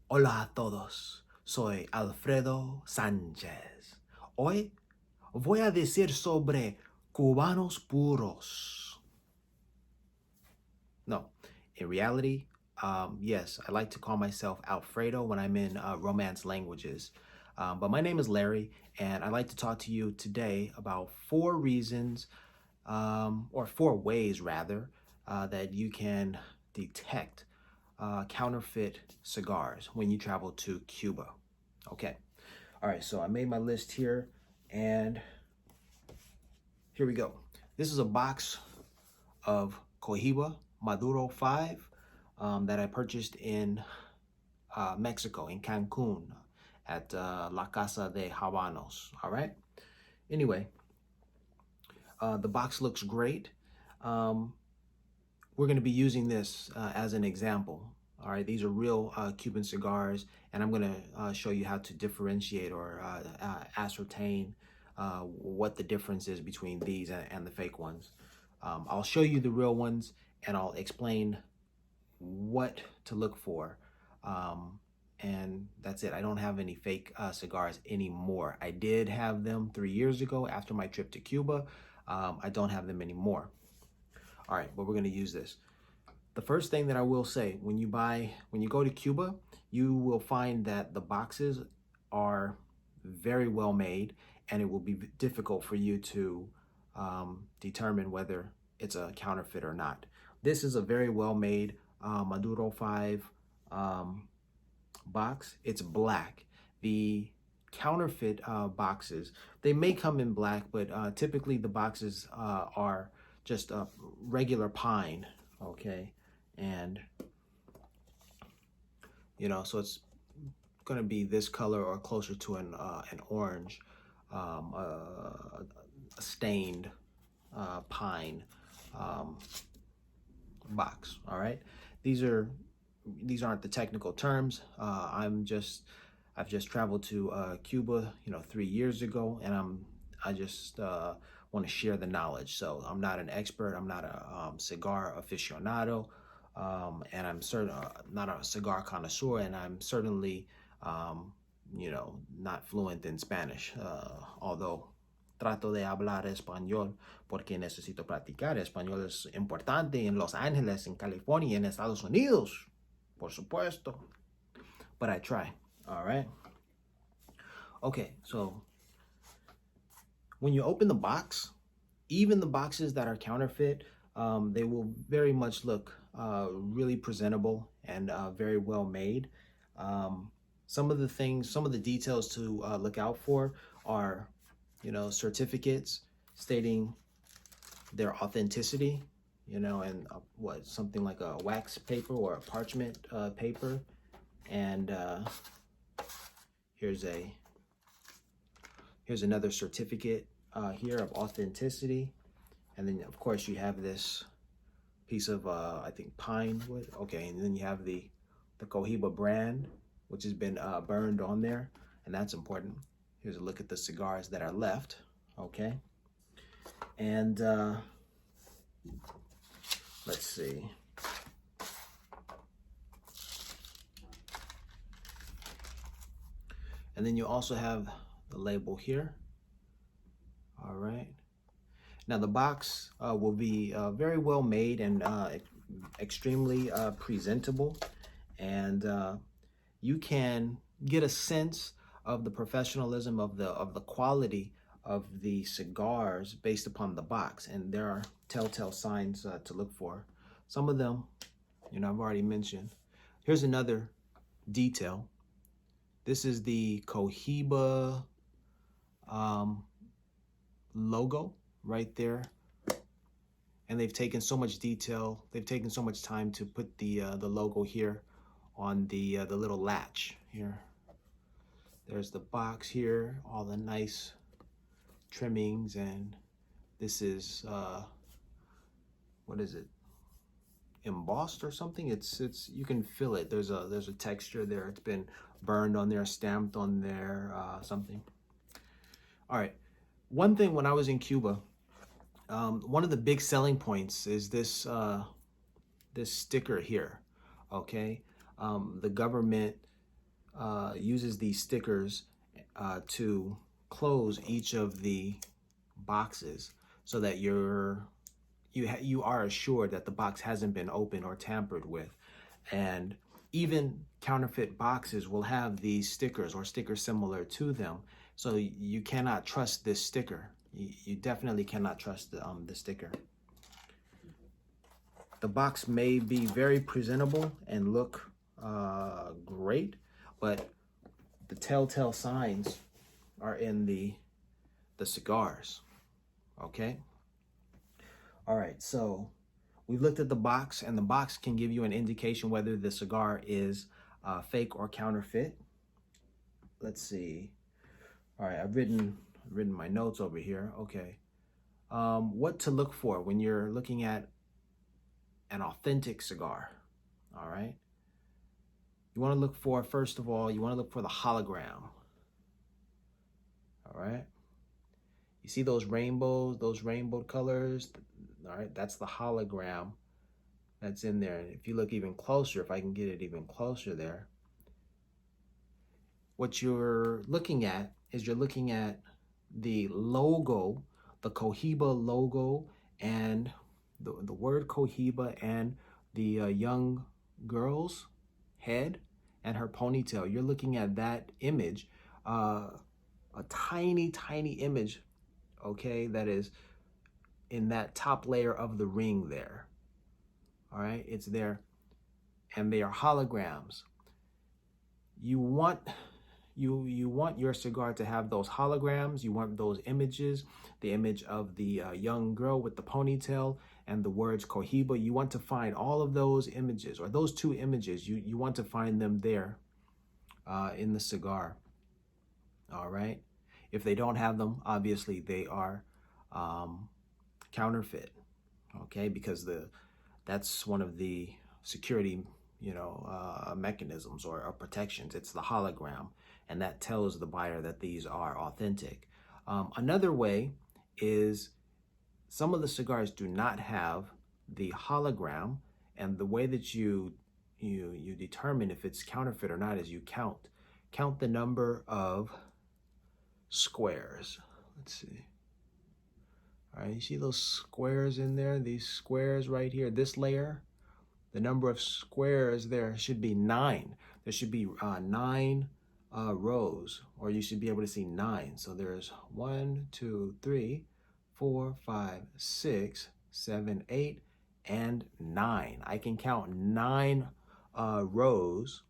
Hola a todos, soy Alfredo Sánchez. Hoy voy a decir sobre cubanos puros. No, in reality, yes, I like to call myself Alfredo when I'm in Romance languages. But my name is Larry, and I'd like to talk to you today about 4 reasons, or 4 ways rather, that you can detect counterfeit cigars when you travel to Cuba. Okay. All right, so I made my list here, and here we go. This is a box of Cohiba Maduro 5 that I purchased in Mexico, in Cancun, at La Casa de Habanos. All right. Anyway, the box looks great. Um, we're going to be using this as an example. All right, these are real Cuban cigars, and I'm going to show you how to differentiate or ascertain what the difference is between these and the fake ones. I'll show you the real ones, and I'll explain what to look for. And that's it. I don't have any fake cigars anymore. I did have them 3 years ago after my trip to Cuba. I don't have them anymore. All right, but we're going to use this. The first thing that I will say, when you go to Cuba, you will find that the boxes are very well made, and it will be difficult for you to determine whether it's a counterfeit or not. This is a very well made Maduro 5 box. It's black. The counterfeit boxes, they may come in black, but typically the boxes are just regular pine, okay? And so it's going to be this color or closer to an orange, a stained pine box. All right, these aren't the technical terms. I've just traveled to Cuba, 3 years ago, and I just want to share the knowledge. So I'm not an expert. I'm not a cigar aficionado. And I'm certain not a cigar connoisseur, and I'm certainly, not fluent in Spanish. Although trato de hablar español porque necesito practicar. Español es importante en Los Ángeles, en California, en Estados Unidos, por supuesto. But I try. All right. Okay, so when you open the box, even the boxes that are counterfeit, they will very much look really presentable and very well made. Some of the details to look out for are, certificates stating their authenticity, and something like a wax paper or a parchment paper. And here's another certificate here of authenticity. And then, of course, you have this piece of, I think, pine wood. Okay, and then you have the Cohiba brand, which has been burned on there, and that's important. Here's a look at the cigars that are left, okay? And let's see. And then you also have the label here, all right? Now the box will be very well made and extremely presentable, and you can get a sense of the professionalism of the quality of the cigars based upon the box, and there are telltale signs to look for. Some of them, I've already mentioned. Here's another detail. This is the Cohiba logo right there, and they've taken so much detail, they've taken so much time to put the logo here on the little latch here. There's the box here, all the nice trimmings, and this is what is it, embossed or something? It's you can feel it. There's a texture there. It's been burned on there, stamped on there, something. All right, one thing when I was in Cuba, one of the big selling points is this this sticker here, okay? The government uses these stickers to close each of the boxes so that you are assured that the box hasn't been opened or tampered with. And even counterfeit boxes will have these stickers or stickers similar to them. So you cannot trust this sticker. You definitely cannot trust the sticker. The box may be very presentable and look great, but the telltale signs are in the cigars. Okay. All right. So we've looked at the box, and the box can give you an indication whether the cigar is fake or counterfeit. Let's see. All right. I've written my notes over here. Okay. What to look for when you're looking at an authentic cigar. All right. You want to look for, first of all, you want to look for the hologram. All right. You see those rainbows, those rainbow colors? All right. That's the hologram that's in there. And if you look even closer, if I can get it even closer there, what you're looking at is you're looking at the logo, the Cohiba logo, and the word Cohiba, and the young girl's head and her ponytail. You're looking at that image, a tiny, tiny image, okay, that is in that top layer of the ring there. All right, it's there, and they are holograms. You want your cigar to have those holograms. You want those images, the image of the young girl with the ponytail and the words Cohiba. You want to find all of those images, or those two images. You want to find them there in the cigar. All right. If they don't have them, obviously they are counterfeit. Okay, because that's one of the security mechanisms or protections. It's the hologram, and that tells the buyer that these are authentic. Another way is some of the cigars do not have the hologram, and the way that you determine if it's counterfeit or not is you count the number of squares. Let's see. All right, you see those squares in there? These squares right here, this layer, the number of squares there should be 9. There should be 9 rows, or you should be able to see 9. So there's 1, 2, 3, 4, 5, 6, 7, 8, and 9. I can count 9 rows.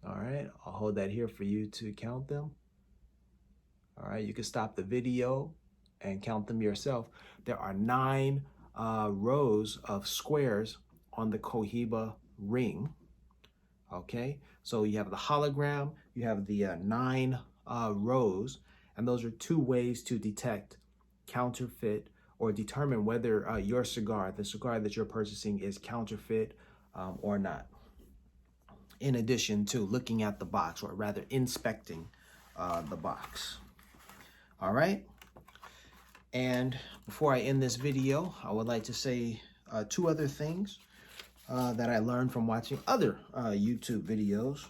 All right, I'll hold that here for you to count them. All right, you can stop the video and count them yourself. There are 9 rows of squares on the Cohiba ring. Okay, so you have the hologram, you have the 9 rows, and those are 2 ways to detect counterfeit or determine whether your cigar, the cigar that you're purchasing, is counterfeit or not. In addition to looking at the box, or rather inspecting the box. All right. And before I end this video, I would like to say 2 other things that I learned from watching other YouTube videos.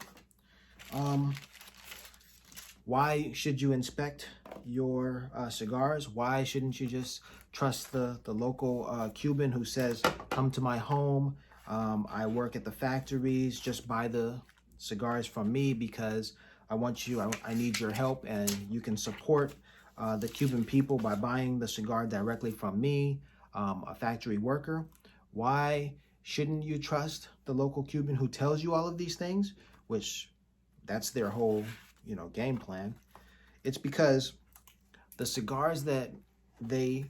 Why should you inspect your cigars? Why shouldn't you just trust the local Cuban who says, come to my home, I work at the factories, just buy the cigars from me because I need your help, and you can support the Cuban people by buying the cigar directly from me, a factory worker? Why shouldn't you trust the local Cuban who tells you all of these things, which that's their whole, game plan? It's because the cigars that they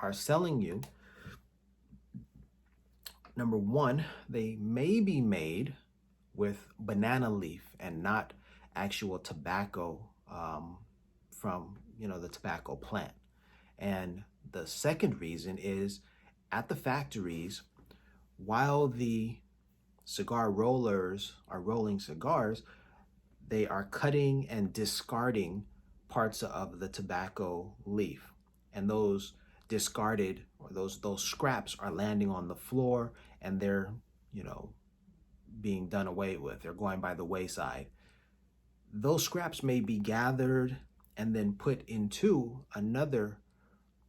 are selling you, number one, they may be made with banana leaf and not actual tobacco from, the tobacco plant. And the second reason is, at the factories, while the cigar rollers are rolling cigars, they are cutting and discarding parts of the tobacco leaf. And those discarded, or those scraps, are landing on the floor, and they're, being done away with. They're going by the wayside. those scraps may be gathered and then put into another,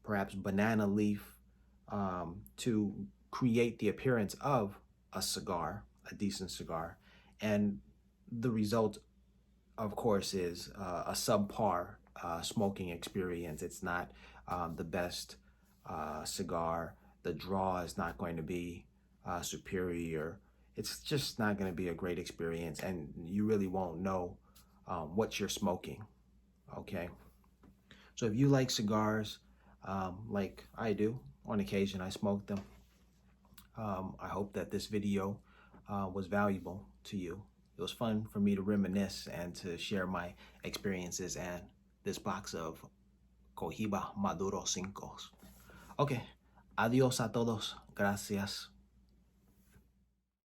perhaps banana leaf, to create the appearance of a cigar, a decent cigar. And the result, of course, is a subpar smoking experience. It's not the best cigar. The draw is not going to be superior. It's just not going to be a great experience, and you really won't know what you're smoking. Okay. So if you like cigars, like I do, on occasion I smoke them. I hope that this video was valuable to you. It was fun for me to reminisce and to share my experiences and this box of Cohiba Maduro Cincos. Okay, adios a todos. Gracias.